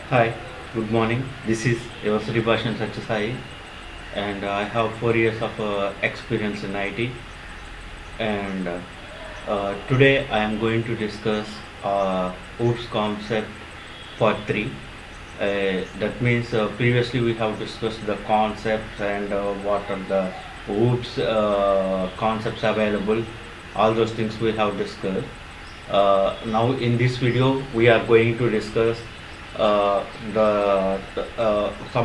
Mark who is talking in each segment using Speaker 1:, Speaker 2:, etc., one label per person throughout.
Speaker 1: Hi, good morning. This is your SatyaSai, and I have 4 years of experience in IT. And today I am going to discuss OOPS concept part 3. That means previously we have discussed the concepts and what are the OOPS concepts available. All those things we have discussed. Now in this video we are going to discuss some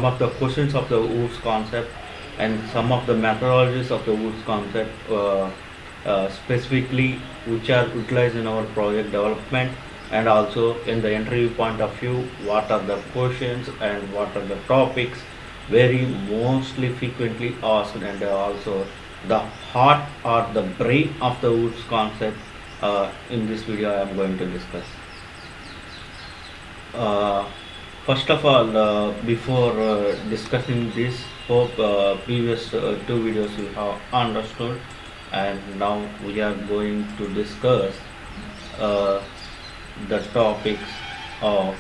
Speaker 1: of the questions of the OOPS concept and some of the methodologies of the OOPS concept, specifically which are utilized in our project development, and also in the interview point of view, what are the questions and what are the topics very mostly frequently asked, and also the heart or the brain of the OOPS concept. In this video I am going to discuss. Uh, First of all, before discussing this, hope previous two videos you have understood, and now we are going to discuss uh, the topics of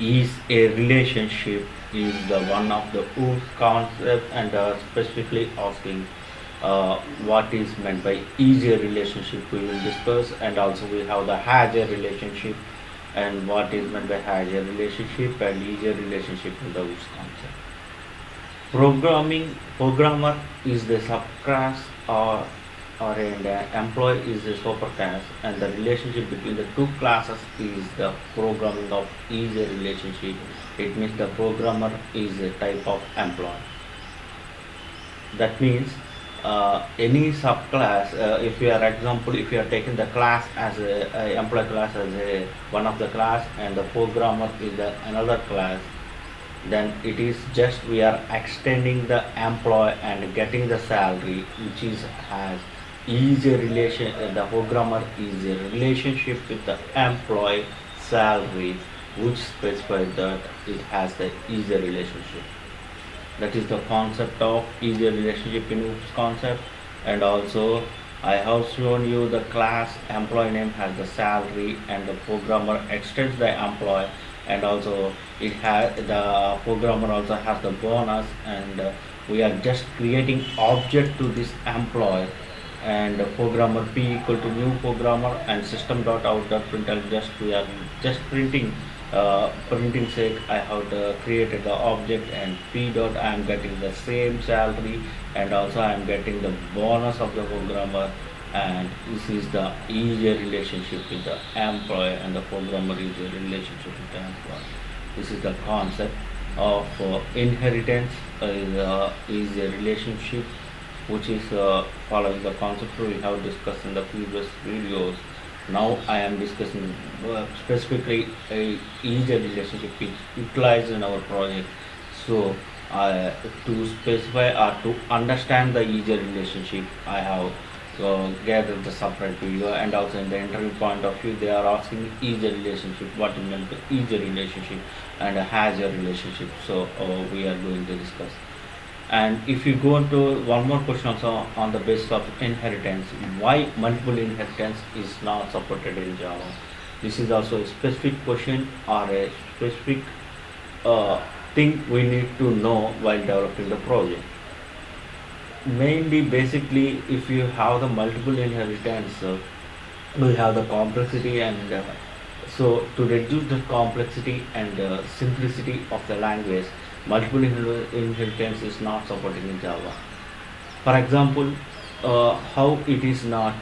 Speaker 1: is a relationship is the one of the OOPS concept, and specifically asking what is meant by easier relationship we will discuss, and also we have the Hager relationship and what is meant by Hager relationship and easier relationship in the OOPS concept. Programmer is the subclass, or an employee is the superclass, and the relationship between the two classes is the programming of easier relationship. It means the programmer is a type of employee. That means any subclass, if you are example, if you are taking the class as a employee class as a one of the class, and the programmer is the another class, then it is just we are extending the employee and getting the salary, which is has easier relation. The programmer is a relationship with the employee salary, which specifies that it has the easier relationship. That is the concept of easier relationship in OOPS concept. And also I have shown you the class employee name has the salary, and the programmer extends the employee, and also it has the programmer also has the bonus, and we are just creating object to this employee, and programmer p equal to new programmer and system dot out dot println, just we are just printing sake I have created the object, and p dot I am getting the same salary, and also I am getting the bonus of the programmer, and this is the easier relationship with the employee, and the programmer is a relationship with the employee. This is the concept of inheritance, is a relationship which is following the concept we have discussed in the previous videos. Now I am discussing specifically a easier relationship which utilized in our project. So to specify or to understand the easier relationship, I have gathered the separate video, and also in the interview point of view they are asking easier relationship, what is meant by easier relationship and has a relationship. So we are going to discuss. And if you go into one more question also on the basis of inheritance, why multiple inheritance is not supported in Java? This is also a specific question or a specific thing we need to know while developing the project. Mainly, basically, if you have the multiple inheritance, we have the complexity, and so to reduce the complexity and simplicity of the language, multiple inheritance is not supported in Java. For example, how it is not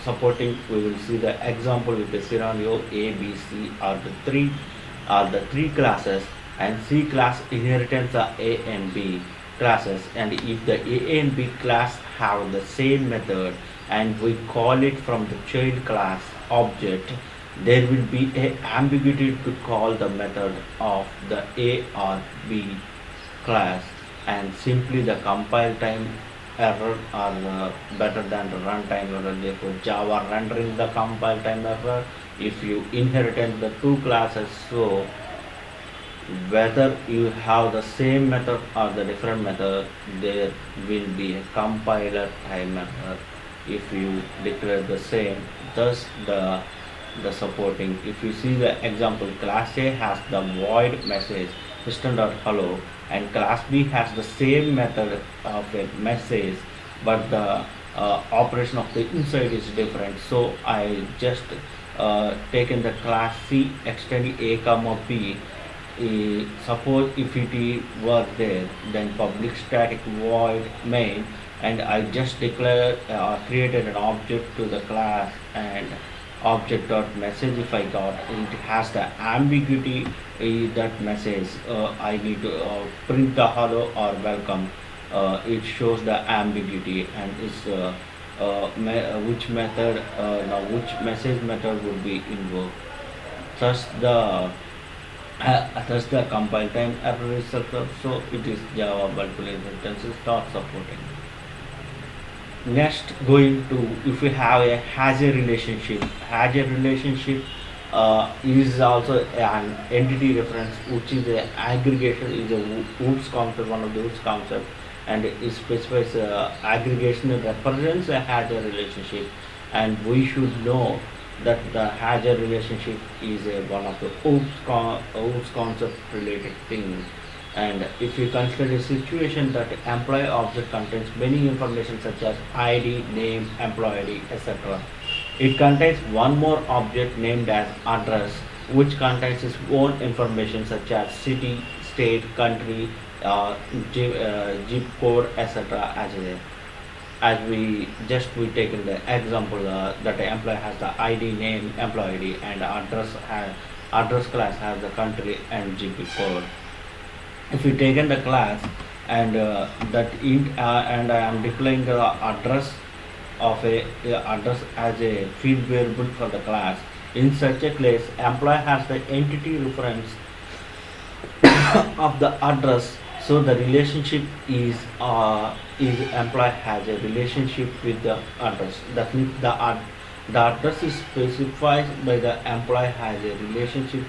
Speaker 1: supporting, we will see the example with the scenario A, B, C are the three classes, and C class inheritance are A and B classes, and if the A and B class have the same method and we call it from the child class object, there will be a ambiguity to call the method of the A or B class, and simply the compile time error are better than the runtime error. Therefore Java rendering the compile time error if you inherited the two classes. So whether you have the same method or the different method, there will be a compiler time error if you declare the same. Thus the the supporting. If you see the example, class A has the void message system.hello, and class B has the same method of a message, but the operation of the inside is different. So I just taken the class C, extend A comma B. Suppose if it were there, then public static void main, and I just declare created an object to the class, and object dot message. If I got it has the ambiguity, that message I need to print the hello or welcome. It shows the ambiguity, and is which method, now which message method would be invoked. Thus the compile time error is circle, so it is Java multiple instances start supporting. Next, going to, if we have a has a relationship, is also an entity reference, which is a aggregation, is a OOPS concept, one of the OOPS concept, and it specifies aggregation represents a has a relationship, and we should know that the has a relationship is one of the OOPS concept related things. And if you consider a situation that employee object contains many information such as ID, name, employee ID, etc. It contains one more object named as address, which contains its own information such as city, state, country, zip code, etc. As we taken the example that the employee has the ID, name, employee ID, and address class has the country and zip code. If we taken the class and that int and I am declaring the address of a address as a field variable for the class, in such a case employee has the entity reference of the address, so the relationship is employee has a relationship with the address. That means the address is specified by the employee has a relationship,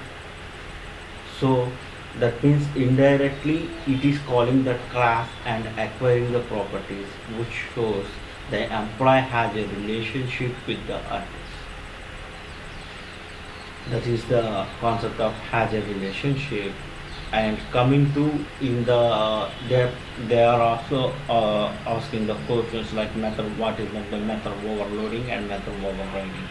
Speaker 1: so that means indirectly it is calling that class and acquiring the properties, which shows the employee has a relationship with the address. That is the concept of has a relationship. And coming to in the they are also asking the questions like method, what is the method overloading and method overriding.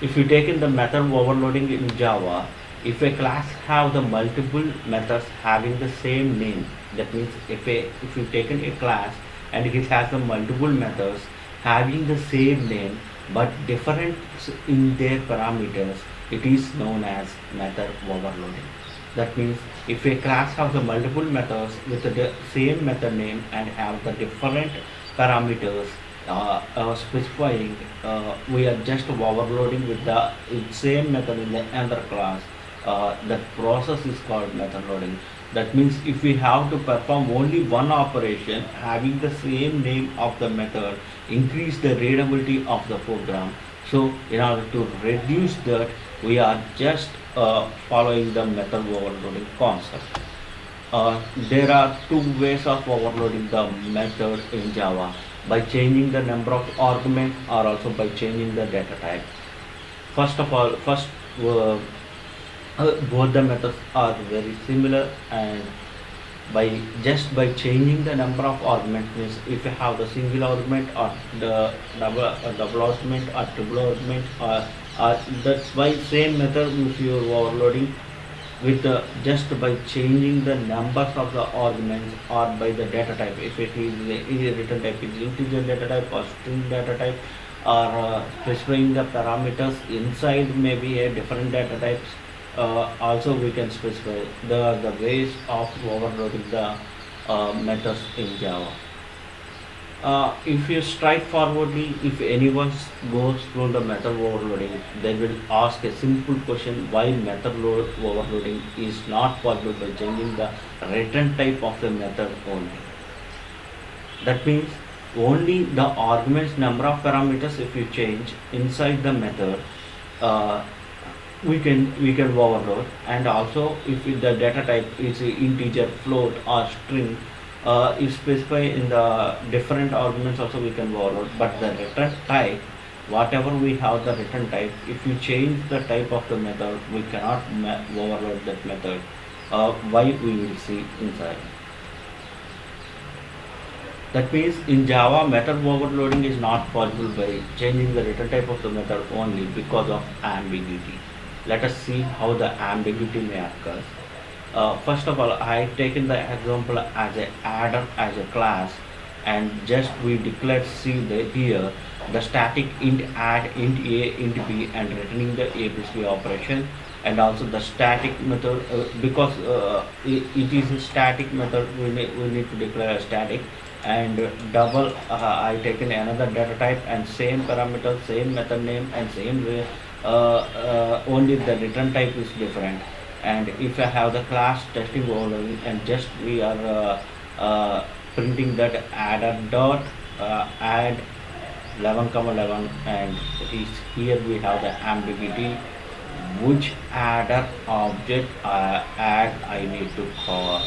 Speaker 1: If you take in the method overloading in Java, if a class have the multiple methods having the same name, that means if you taken a class and it has the multiple methods having the same name but different in their parameters, it is known as method overloading. That means if a class has the multiple methods with the same method name and have the different parameters specifying, we are just overloading with the same method in the another class. That process is called method loading. That means if we have to perform only one operation having the same name of the method, increase the readability of the program. So in order to reduce that, we are just following the method overloading concept. There are two ways of overloading the method in Java: by changing the number of arguments or also by changing the data type. First of all, both the methods are very similar, and by changing the number of arguments, means if you have the single argument or the double argument or triple argument, or that's why same method if you are overloading with just by changing the numbers of the arguments or by the data type. If it is the return type is integer data type or string data type, or specifying the parameters inside maybe a different data types, also we can specify the ways of overloading the methods in Java. If you straightforwardly, if anyone goes through the method overloading, they will ask a simple question: why method overloading is not possible by changing the return type of the method only. That means only the arguments number of parameters if you change inside the method, we can overload. And also if the data type is integer, float or string, if specify in the different arguments also we can overload. But the return type whatever we have the return type, if you change the type of the method, we cannot overload that method. Why we will see inside. That means in Java, method overloading is not possible by changing the return type of the method only because of ambiguity. Let us see how the ambiguity may occur. First of all, I have taken the example as a adder as a class, and just we declare see the here the static int add int a int b and returning the abc operation, and also the static method because it is a static method, we need to declare a static, and double I taken another data type and same parameter, same method name and same way, only the return type is different. And if I have the class testing overloading and just we are printing that adder dot add 11, and here we have the ambiguity, which adder object add I need to call.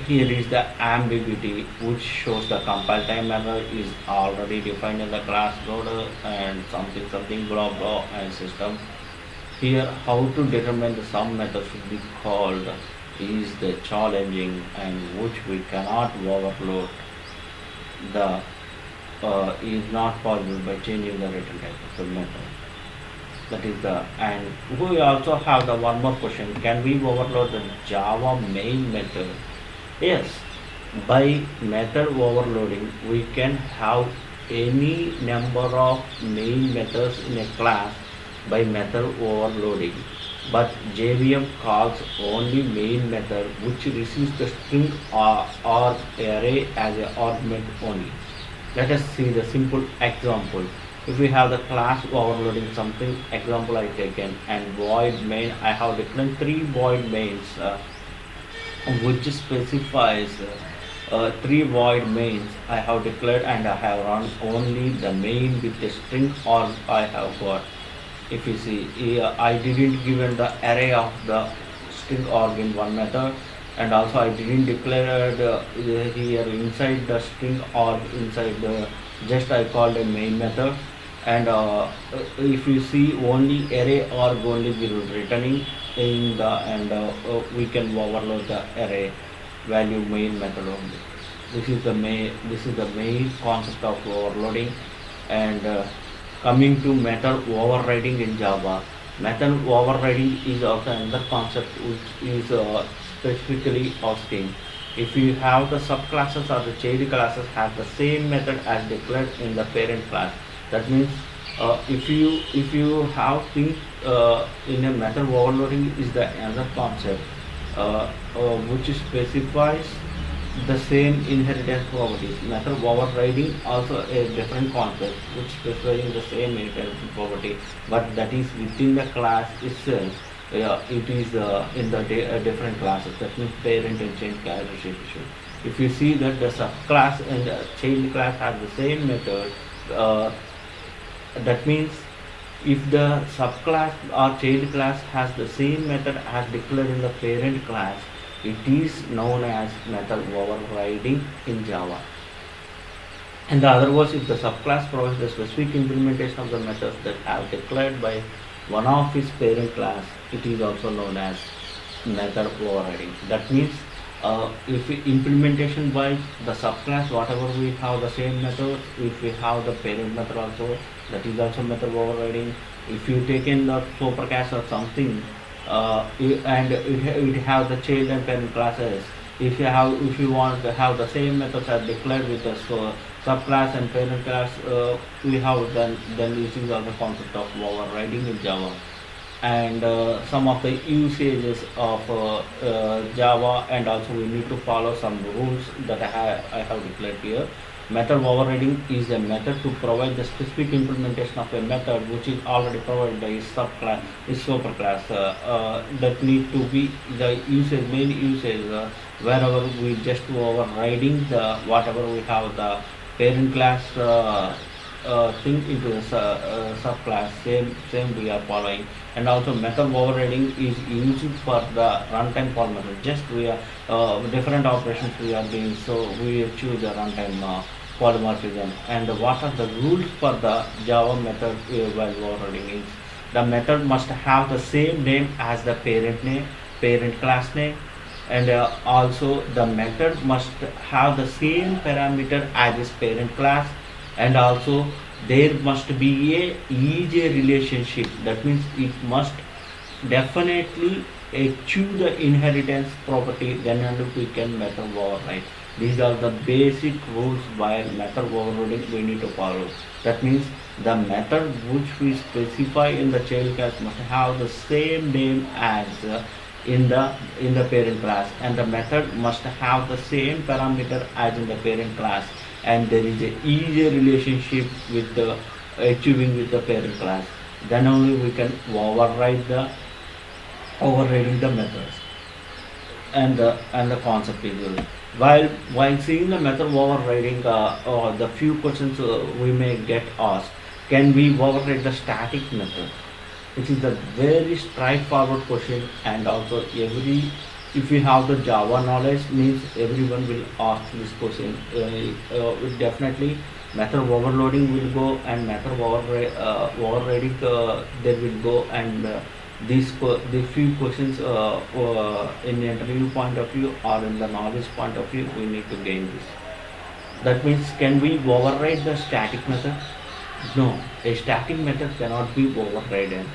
Speaker 1: Here is the ambiguity, which shows the compile time error is already defined in the class loader and something blah blah and system. Here, how to determine the sum method should be called is the challenging, and which we cannot overload. The is not possible by changing the return type of the method. That is the, and we also have the one more question: can we overload the Java main method? Yes, by method overloading, we can have any number of main methods in a class by method overloading, but JVM calls only main method which receives the string or array as an argument only. Let us see the simple example. If we have the class overloading something, example I taken, and void main, I have declared three void mains, which specifies three void mains I have declared, and I have run only the main with the string or I have got. If you see here, I didn't given the array of the string org in one method, and also I didn't declare here inside the string org inside the, just I called a main method, and if you see only array org only will returning in the, and we can overload the array value main method only. This is the main concept of overloading. And coming to method overriding in Java, method overriding is also another concept which is specifically asking if you have the subclasses or the child classes have the same method as declared in the parent class. That means if you have things in a method overloading is the another concept which specifies the same inheritance properties. Method overriding also a different concept which specifies the same inheritance property, but that is within the class itself. It is in the different classes. That means parent and child class relationship. If you see that the subclass and the child class have the same method, that means if the subclass or child class has the same method as declared in the parent class, it is known as method overriding in Java. In the other words, if the subclass provides the specific implementation of the methods that have declared by one of its parent class, it is also known as method overriding. That means if we implementation by the subclass, whatever we have the same method, if we have the parent method also, that is also method overriding. If you take in the superclass or something, and it have the child and parent classes, if you want to have the same methods as declared with the subclass and parent class, we have then this is also concept of overriding in Java. And some of the usages of Java, and also we need to follow some rules that I have declared here. Method overriding is a method to provide the specific implementation of a method which is already provided by its subclass, its superclass. That need to be the usage, main usage, wherever we just overriding the whatever we have the parent class thing into the subclass. Same we are following. And also method overriding is used for the runtime call method. Just we are different operations we are doing, so we choose the runtime polymorphism, and what are the rules for the Java method while overriding is the method must have the same name as the parent class name, and also the method must have the same parameter as its parent class, and also there must be a easy relationship. That means it must definitely achieve the inheritance property, then only we can method override. These are the basic rules while method overloading we need to follow. That means the method which we specify in the child class must have the same name as in the parent class, and the method must have the same parameter as in the parent class, and there is a easy relationship with the achieving with the parent class. Then only we can overriding the methods, and the concept is used. While seeing the method overriding, or the few questions we may get asked, can we override the static method? It is a very straightforward question, and also if you have the Java knowledge means everyone will ask this question. Definitely method overloading will go, and method overriding there will go, and the few questions in the interview point of view or in the knowledge point of view we need to gain this. That means, can we override the static method? No, a static method cannot be overridden.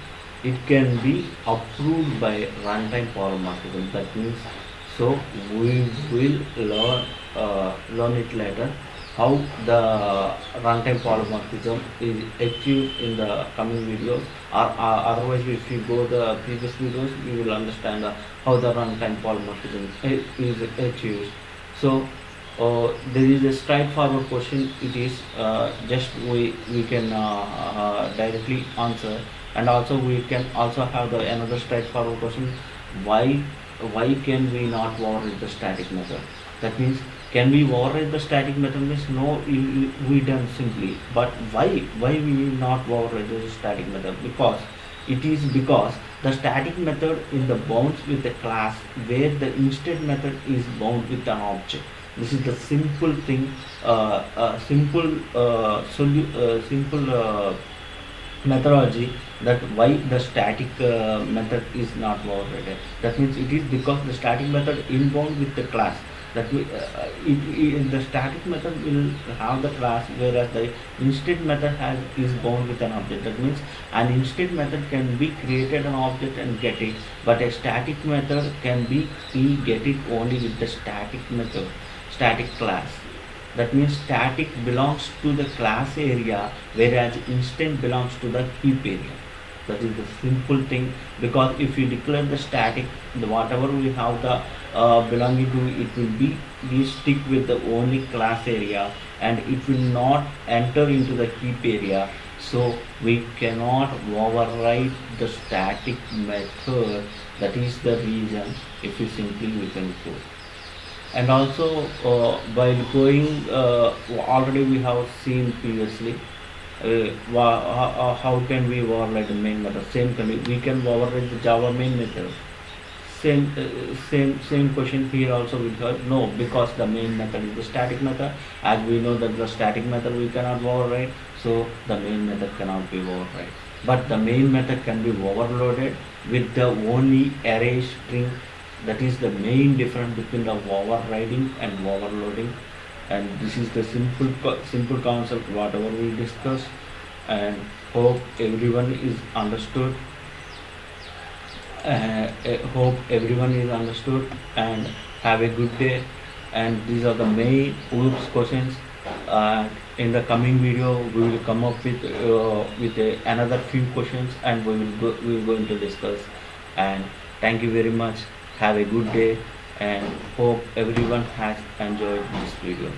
Speaker 1: It can be approved by runtime polymorphism. That means, so we will learn it later how the runtime polymorphism is achieved in the coming videos, or otherwise if you go the previous videos you will understand how the runtime polymorphism is achieved. So there is a straightforward question. It is just we can directly answer, and also we can also have the another straightforward question: why can we not override the static method? That means, can we override the static method? Means no, we done simply. But why we not override the static method? Because the static method in the bounds with the class, where the instant method is bound with an object. This is the simple thing, simple methodology, that why the static method is not overridden. That means it is because the static method inbound with the class. That the static method will have the class, whereas the instant method is bound with an object. That means an instant method can be created an object and get it, but a static method can be get it only with the static class. That means static belongs to the class area, whereas instant belongs to the heap area. That is the simple thing. Because if you declare the static, whatever we have the belonging to, it will be stick with the only class area, and it will not enter into the heap area. So we cannot override the static method. That is the reason. If you simply we can go. And also while going, already we have seen previously how can we override the main method. Same we can override the Java main method. Same question here also we heard. No, because the main method is the static method. As we know that the static method we cannot override, so the main method cannot be override. But the main method can be overloaded with the only array string. That is the main difference between the overriding and overloading. And this is the simple concept whatever we discussed, and hope everyone is understood. Hope everyone is understood, and have a good day. And these are the main OOPS questions. In the coming video we will come up with another few questions, and we will going to discuss. And thank you very much. Have a good day, and hope everyone has enjoyed this video.